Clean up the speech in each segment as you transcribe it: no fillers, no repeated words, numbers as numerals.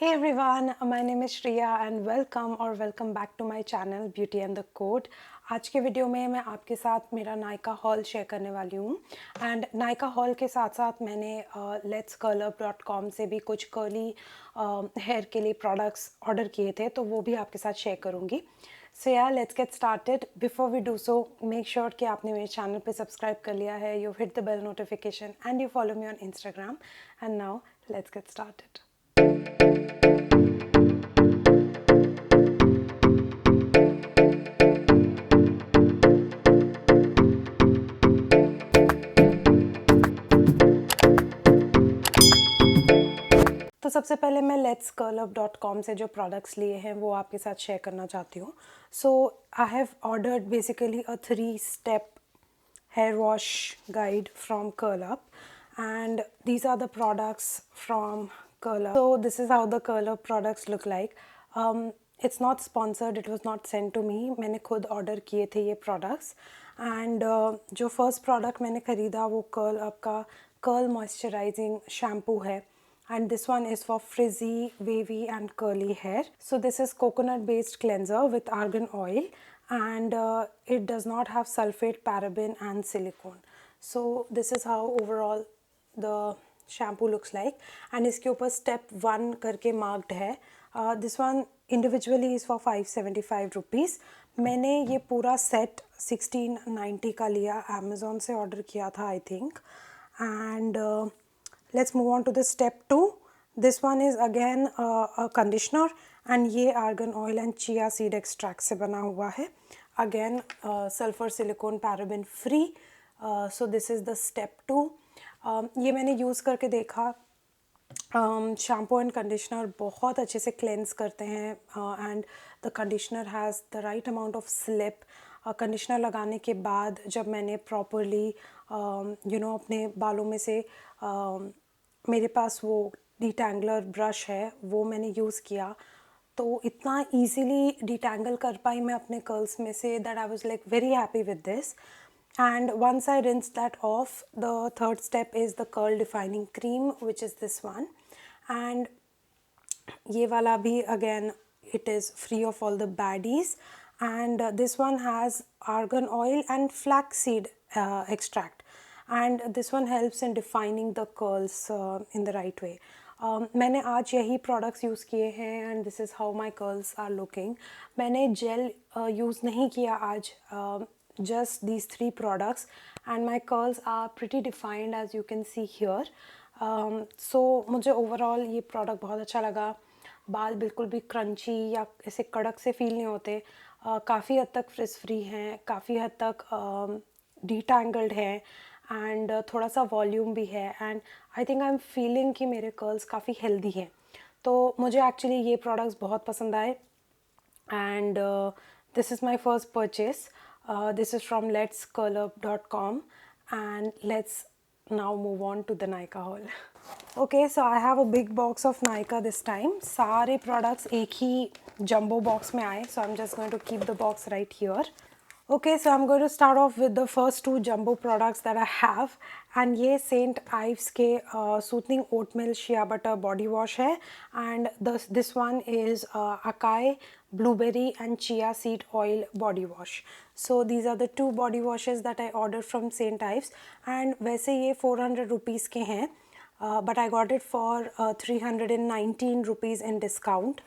Hey everyone, my name is Shriya and welcome back to my channel Beauty and the Code। आज के video में मैं आपके साथ मेरा नायका हॉल शेयर करने वाली हूँ एंड नायका हॉल के साथ साथ मैंने letscurlup.com से भी कुछ कर्ली हेयर के लिए प्रोडक्ट्स ऑर्डर किए थे, तो वो भी आपके साथ शेयर करूँगी। सो या let's get started. Before we do so make sure कि आपने मेरे चैनल पे सब्सक्राइब कर लिया है, you hit the bell notification and you follow me on Instagram. And now let's get started. तो सबसे पहले मैं letscurlup.com से जो प्रोडक्ट्स लिए हैं वो आपके साथ शेयर करना चाहती हूँ। So I have ordered basically a 3-step hair wash guide from Curlup, and these are the products from Curlup. So this is how the Curlup products look like. It's not sponsored, it was not sent to me. मैंने खुद order किए थे ये products and जो first product मैंने ख़रीदा वो Curlup का कर्ल मॉइस्चराइजिंग शैम्पू है, and this one is for frizzy, wavy and curly hair. So this is coconut based cleanser with argan oil, and it does not have sulfate, paraben and silicone. So this is how overall the shampoo looks like, and इसके ऊपर step 1 करके marked है. This one individually is for 575 rupees. मैंने ये पूरा set 1690 का लिया, Amazon से ऑर्डर किया था I think. And let's move on to the step 2. This one is again a conditioner, and ये argan oil and chia seed extract से बना हुआ है. Again sulfur, silicone, paraben free. So this is the step 2. ये मैंने use करके देखा. Shampoo and conditioner बहुत अच्छे से क्लेंस करते हैं and the conditioner has the right amount of slip. Conditioner लगाने के बाद जब मैंने प्रॉपरली अपने बालों में से मेरे पास वो डिटैंगलर ब्रश है वो मैंने यूज़ किया, तो इतना ईजीली डिटैंगल कर पाई मैं अपने कर्ल्स में say that I was like very happy with this. And once I rinse that off, the third step is the curl defining cream, which is this one. And ये वाला भी again it is free of all the baddies, and this one has argan oil and flaxseed extract, and this one helps in defining the curls in the right way. मैंने आज यही products use किए हैं and this is how my curls are looking. मैंने gel use नहीं किया आज, just these 3 products, and my curls are pretty defined as you can see here. So मुझे overall ये product बहुत अच्छा लगा. बाल बिल्कुल भी क्रंची या ऐसे कड़क से फील नहीं होते. काफ़ी हद तक फ्रिज फ्री हैं, काफ़ी हद तक डिटैंगल्ड हैं एंड थोड़ा सा वॉल्यूम भी है, and I think I am feeling कि मेरे कर्ल्स काफ़ी हेल्दी हैं. तो मुझे एक्चुअली ये प्रोडक्ट्स बहुत पसंद आए and this is my first purchase. This is from letscurlup.com, and let's now move on to the Nykaa haul. Okay, so I have a big box of Nykaa this time. सारे products एक ही jumbo box में आए, so I'm just going to keep the box right here. Okay, so I'm going to start off with the first 2 jumbo products that I have, and ये Saint Ives के Soothing Oatmeal Shea Butter Body Wash है, and this one is Acai Blueberry and Chia Seed Oil Body Wash. So these are the 2 body washes that I ordered from Saint Ives, and वैसे ये 400 rupees के हैं, but I got it for 319 rupees in discount.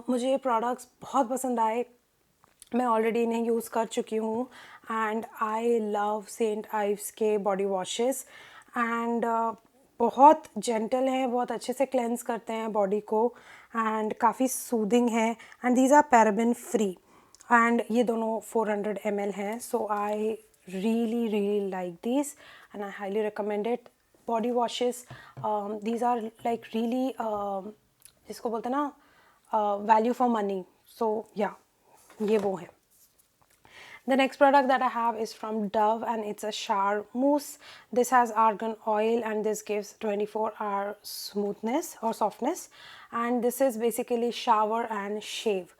मुझे ये products बहुत पसंद आए. मैं ऑलरेडी इन्हें यूज़ कर चुकी हूँ and I love St Ives के बॉडी वॉशेस, एंड बहुत जेंटल हैं, बहुत अच्छे से क्लेंस करते हैं बॉडी को एंड काफ़ी सूदिंग है, and these are paraben free, and ये दोनों 400 ml हैं. So I really like this and I highly recommend it. Body washes these are like really जिसको बोलते हैं ना वैल्यू फॉर मनी. सो या ये वो है. The next product that I have is from Dove, and it's a shower mousse. This has argan oil and this gives 24-hour smoothness or softness, and this is basically shower and shave.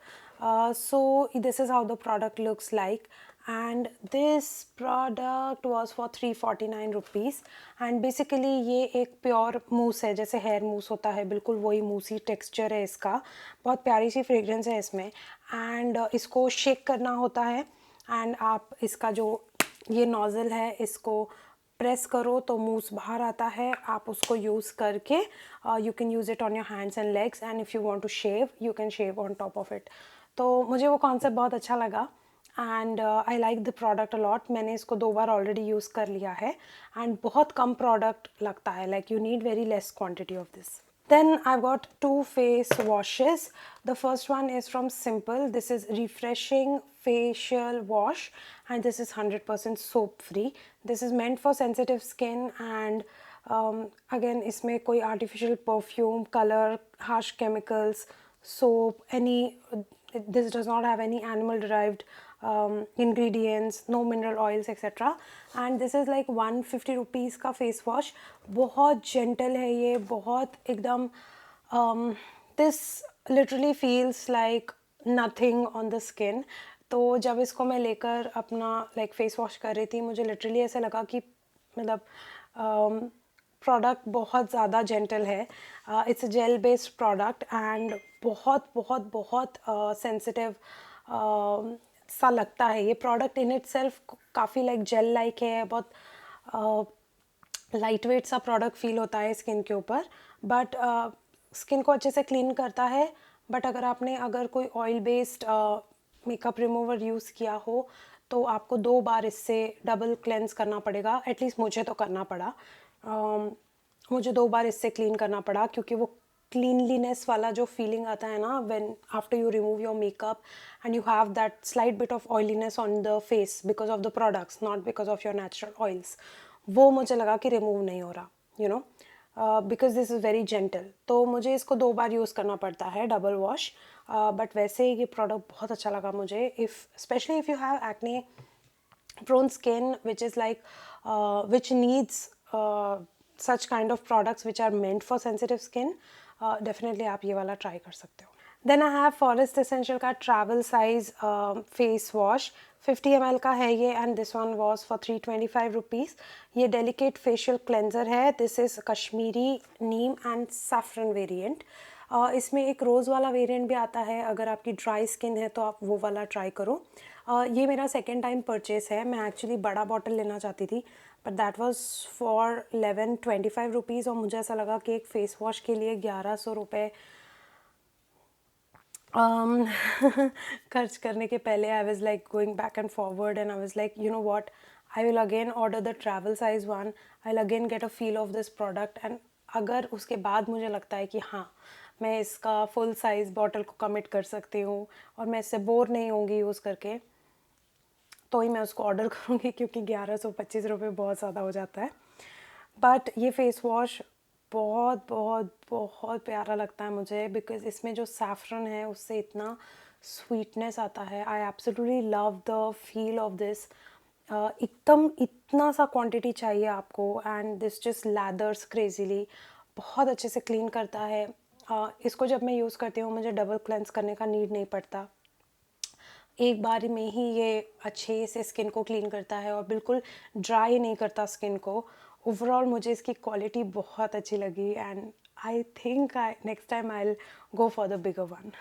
So this is how the product looks like, and this product was for 349 rupees and basically ये एक pure मूस है, जैसे hair मूस होता है, बिल्कुल वही Musi texture है इसका। बहुत प्यारी सी फ्रेग्रेंस है इसमें एंड इसको शेक करना होता है एंड आप इसका जो ये नोज़ल है इसको प्रेस करो तो मूस बाहर आता है। आप उसको यूज़ करके you can use it on your hands and legs and if you want to shave you can shave on top of it. तो मुझे वो कॉन्सेप्ट बहुत अच्छा लगा and I like the product a lot. मैंने इसको 2 बार ऑलरेडी यूज़ कर लिया है एंड बहुत कम प्रोडक्ट लगता है, like you need very less quantity of this. Then I've got 2 face washes. The first one is from Simple. This is refreshing facial wash and this is 100% soap free. This is meant for sensitive skin and again इसमें कोई artificial perfume, color, harsh chemicals, soap, any this does not have any animal derived ingredients, no mineral oils etc. and this is like 150 rupees का face wash. बहुत gentle है ये, बहुत एकदम this literally feels like nothing on the skin. तो जब इसको मैं लेकर अपना like face wash कर रही थी मुझे literally ऐसा लगा कि मतलब प्रोडक्ट बहुत ज़्यादा जेंटल है। It's a gel based product and बहुत बहुत बहुत सेंसिटिव सा लगता है ये प्रोडक्ट इन इट सेल्फ। काफ़ी लाइक जेल लाइक है, बहुत लाइट वेट सा प्रोडक्ट फील होता है स्किन के ऊपर, बट स्किन को अच्छे से क्लीन करता है। बट अगर कोई oil based makeup remover use किया हो तो आपको 2 बार इससे डबल क्लेंस करना पड़ेगा। एटलीस्ट मुझे तो करना पड़ा, मुझे 2 बार इससे क्लीन करना पड़ा क्योंकि वो क्लीनलीनेस वाला जो फीलिंग आता है ना when after you remove your makeup and you have that slight bit of oiliness on the face because of the products, not because of your natural oils, वो मुझे लगा कि रिमूव नहीं हो रहा, you know, because this is very gentle. तो मुझे इसको 2 बार यूज़ करना पड़ता है डबल वॉश। बट वैसे ये प्रोडक्ट बहुत अच्छा लगा मुझे। If specially if you have acne prone skin which is like which needs such kind of products which are meant for sensitive skin, definitely आप ये वाला try कर सकते हो। Then I have Forest Essential का travel size face wash, 50 ml का है ये and this one was for 325 rupees। ये delicate facial cleanser है, this is Kashmiri neem and saffron variant। इसमें एक रोज़ वाला वेरिएंट भी आता है, अगर आपकी ड्राई स्किन है तो आप वो वाला ट्राई करो। ये मेरा सेकेंड टाइम परचेस है। मैं एक्चुअली बड़ा बॉटल लेना चाहती थी but that was for 1125 rupees और मुझे ऐसा लगा कि एक फ़ेस वॉश के लिए 1100 रुपये खर्च करने के पहले I was like going back and forward and I was like you know what, I will again order the travel size one, I will again get a feel of this product and अगर उसके बाद मुझे लगता है कि हाँ मैं इसका फुल साइज़ बॉटल को कमिट कर सकती हूँ और मैं इससे बोर नहीं होंगी यूज़ करके तो ही मैं उसको ऑर्डर करूँगी क्योंकि 1125 रुपये बहुत ज़्यादा हो जाता है। बट ये फ़ेस वॉश बहुत बहुत बहुत प्यारा लगता है मुझे बिकॉज़ इसमें जो सैफरन है उससे इतना स्वीटनेस आता है। I absolutely love the feel of this. एकदम इतना सा क्वांटिटी चाहिए आपको and this just leathers crazily, बहुत अच्छे से क्लीन करता है। इसको जब मैं यूज़ करती हूँ मुझे डबल क्लेंस करने का नीड नहीं पड़ता, एक बार में ही ये अच्छे से स्किन को क्लीन करता है और बिल्कुल ड्राई नहीं करता स्किन को। ओवरऑल मुझे इसकी क्वालिटी बहुत अच्छी लगी and I think next time I will go for the bigger one.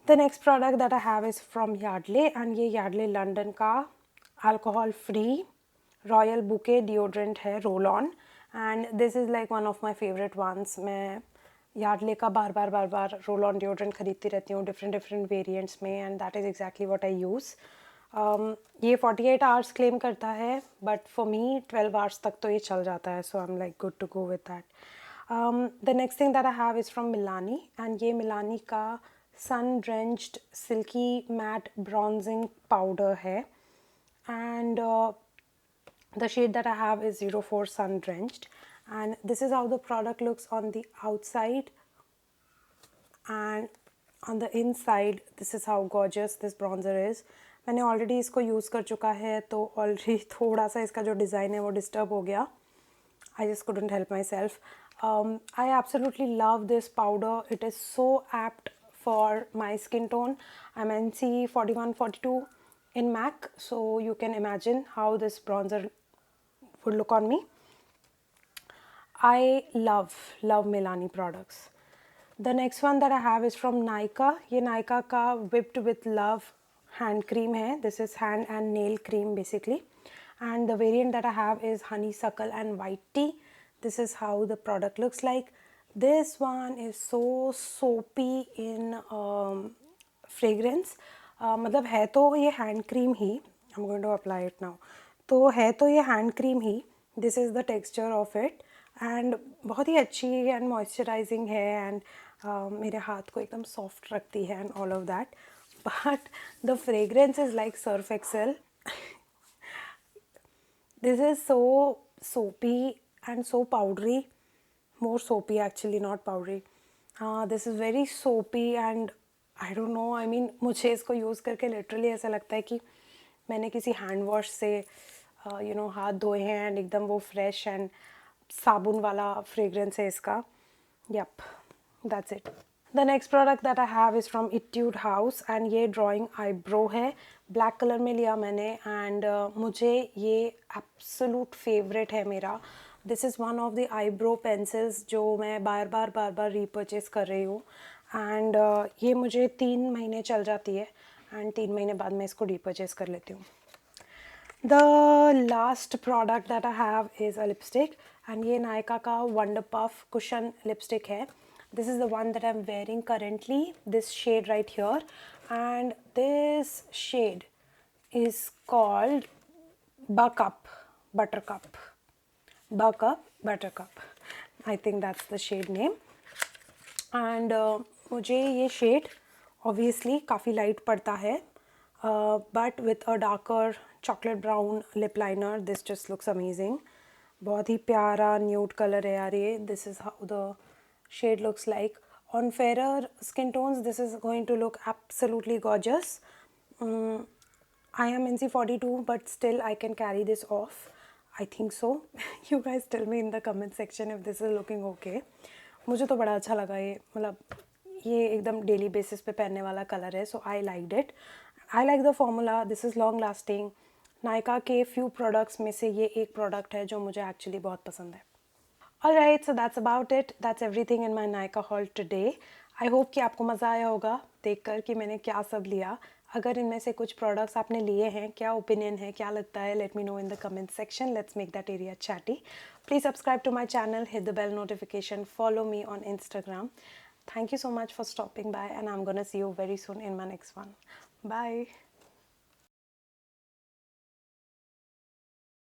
The next product that I have is from Yardley and ये यार्डले लंदन का alcohol free royal bouquet deodorant है, roll on, and this is like one of my favourite ones. मैं Yardley का बार बार roll on deodorant खरीदती रहती हूँ डिफरेंट वेरिएंट्स में and that is exactly what I use. ये 48 आवर्स क्लेम करता है बट फॉर मी 12 आवर्स तक तो ये चल जाता है, so I am like good to go with that. The next thing that I have is from Milani and ये मिलानी का sun drenched silky matte bronzing powder है and the shade that I have is 04 Sun Drenched and this is how the product looks on the outside and on the inside this is how gorgeous this bronzer is। मैंने already इसको use कर चुका है तो already थोड़ा सा इसका जो design है वो disturb हो गया। I just couldn't help myself। I absolutely love this powder. It is so apt for my skin tone. I'm NC 41, 42 in MAC, so you can imagine how this bronzer would look on me. I love Milani products. The next one that I have is from Nykaa. ये Nykaa का Whipped with Love hand cream है. This is hand and nail cream basically. And the variant that I have is honeysuckle and white tea. This is how the product looks like. This one is so soapy in fragrance. मतलब है तो ये hand cream he. I'm going to apply it now. तो है तो ये hand cream he. This is the texture of it. And बहुत ही अच्छी एंड मॉइस्चराइजिंग है एंड मेरे हाथ को एकदम सॉफ्ट रखती है and all of that, but the fragrance is like Surf Excel. This is so soapy and so powdery, more soapy actually, not powdery. This is very soapy and I don't know, I mean मुझे इसको use करके literally ऐसा लगता है कि मैंने किसी hand wash से हाथ धोए हैं एंड एकदम वो फ्रेश एंड साबुन वाला फ्रेग्रेंस है इसका. Yup, that's it. The next product that I have is from Etude House and ये ड्राइंग आईब्रो है. ब्लैक कलर में लिया मैंने एंड मुझे ये एब्सोलूट फेवरेट है मेरा. This is one of the eyebrow pencils जो मैं बार बार रीपर्चेस कर रही हूँ एंड ये मुझे 3 महीने चल जाती है एंड 3 महीने बाद मैं इसको रीपर्चेस कर लेती हूँ. The last product that I have is a lipstick and ये नायका का Wonder Puff cushion lipstick है. This is the one that I'm wearing currently, this shade right here, and this shade is called Buttercup. I think that's the shade name. And मुझे ये shade obviously काफ़ी light पड़ता है, but with a darker chocolate brown lip liner this just looks amazing. बहुत ही प्यारा nude color है यार ये. This is how the shade looks like. On fairer skin tones this is going to look absolutely gorgeous. I am NC42 but still I can carry this off. I think so. You guys tell me in the comment section if this is looking okay. मुझे तो बड़ा अच्छा लगा ये, मतलब ये एकदम daily basis पे पहनने वाला कलर है, so I liked it. I like the formula. This is long lasting. Nykaa के फ्यू प्रोडक्ट्स में से ये एक प्रोडक्ट है जो मुझे एक्चुअली बहुत पसंद है. Alright, so that's about it. That's everything in my Nykaa haul today. I hope कि आपको मज़ा आया होगा देखकर कि मैंने क्या सब लिया. अगर इनमें से कुछ प्रोडक्ट्स आपने लिए हैं, क्या ओपिनियन है, क्या लगता है, let me know in the comment section. Let's make that area chatty. Please subscribe to my channel, hit the bell notification, follow me on Instagram. Thank you so much for stopping by and I'm gonna see you very soon in my next one. Bye.